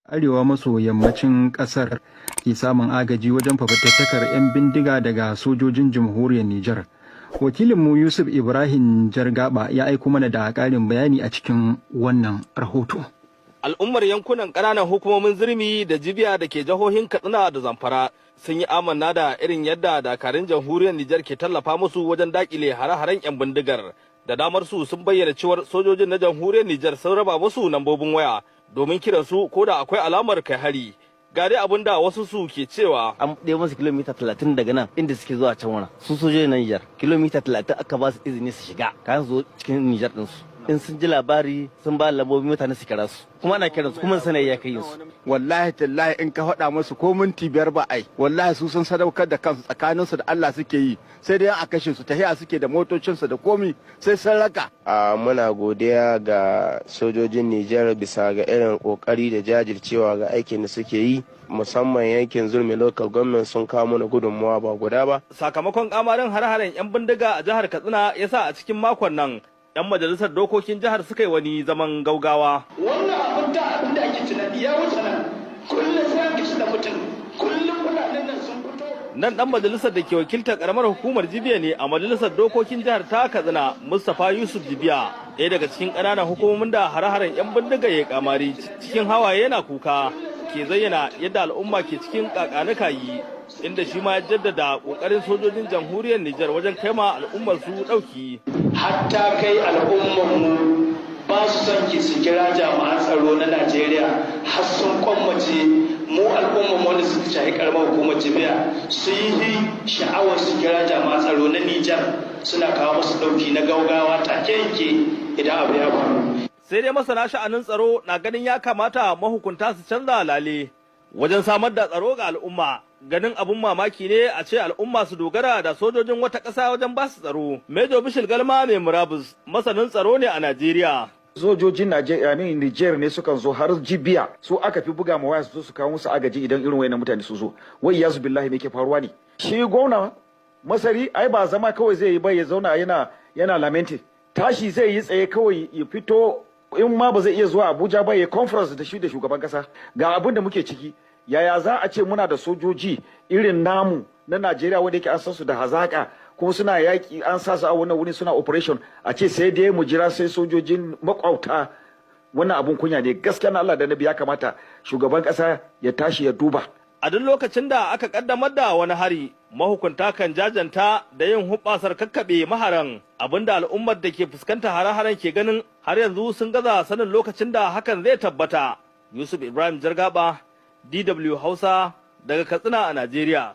arewa maso yammacin ƙasar ke samun agaji wajen fafatattakar 'yan bindiga daga sojojin jamhuriyar Nijar. Wakilinmu Yusuf Ibrahim Jargaba ya aiko mana da ƙarin bayani a cikin wannan rahoto. Al'ummar yankunan ƙananan hukumomin Zirmi da Jibiya da ke jihohin Katsina da Zamfara sun yi amanna da irin yadda dakarun jamhuriyar Nijar ke tallafa musu wajen dakile hare-haren 'yan bindigar. Da damar su sun bayyana cewar sojojin na jamhuriyar Nijar sun raba musu lambobin waya domin kiran su ko da akwai alamar kai hari. Ga dai abin da wasu su ke cewa an ɗaya musu kilomita 30 daga nan inda suke zuwa can wana su sojojin na Nijar kilomita 30 aka ba su izini su shiga kayan su cikin Nijar ɗinsu. In sun ji labari sun ba lambobin mutane su kira su kuma ana kiransu kuma sanai ya kai su. Wallahi tallahi in ka faɗa musu ko minti biyar ba ai wallahi su sun sadaukar da kansu tsakaninsu da Allah suke yi sai dai a kashe su tahiya suke da motocinsu da komi sai sun raka. Muna godiya ga sojojin Nijar bisa ga irin kokari da jajircewa ga aikin da suke yi musamman yankin Zurmi local government sun kawo mana gudunmawa ba guda ba. Sakamakon kamarin hare-haren 'yan bindiga a jihar Katsina yasa a cikin makon nan 'yan majalisar dokokin jihar suka yi wani zaman gaugawa. Wannan abin da ake tunani ya wuce nan kullum sai an kishi da mutum kullum kudaden nan sun fito. Nan dan majalisar da ke wakiltar karamar hukumar Jibiya ne a majalisar dokokin jihar ta Katsina Mustapha Yusuf Jibiya ɗaya daga cikin ƙananan hukumomin da hare-haren 'yan bindiga ya kamari cikin hawaye yana kuka ke zayyana yadda al'umma ke cikin kakanuka yi inda shi ma ya jaddada kokarin sojojin jamhuriyar Nijar wajen kaima al'ummar su dauki. Hatta kai al'ummar mu ba su son ki su kira jami'an tsaro na Najeriya har sun kwammace mu al'ummar mu da suka shahi karamar hukumar Jibiya su yi sha'awar su kira jami'an tsaro na Nijar suna kawo musu dauki na gaugawa take yanke idan abu ya faru. Sai dai masana sha'anin tsaro na ganin ya kamata mahukunta su canza lale wajen samar da tsaro ga al'umma. Ganin abun mamaki ne a ce al'umma su dogara da sojojin wata ƙasa wajen ba su tsaro. Mejo Bishil Galma mai murabus masanin tsaro ne a Najeriya. Sojojin Najeriya ne Niger ne sukan zo har Jibiya su aka fi buga ma waya su zo su kawo musu agaji idan irin wayannan mutane su zo. Wai yazu billahi me ke faruwa ne? Shi gwamna Masari ai ba zama kawai zai yi ba ya zauna yana lamenting. Tashi zai yi tsaye kawai ya fito in ma ba zai iya zuwa Abuja ba ya conference da shi da shugaban kasa. Ga abin da muke ciki. Yaya za a ce muna da sojoji irin namu na Najeriya wanda yake an san su da hazaka kuma suna yaki an sa su a wannan wuri suna operation a ce sai dai mu jira sai sojojin makwauta wannan abun kunya ne gaskiya na Allah da Nabi ya kamata shugaban kasa ya tashi ya duba. A duk lokacin da aka kaddamar da wani hari mahukunta kan jajanta da yin hubbasar kakkaɓe maharan abinda al'ummar da ke fuskanta hare-haren ke ganin har yanzu sun gaza sanin lokacin da hakan zai tabbata. Yusuf Ibrahim Jargaba DW Hausa daga Katsina a Najeriya.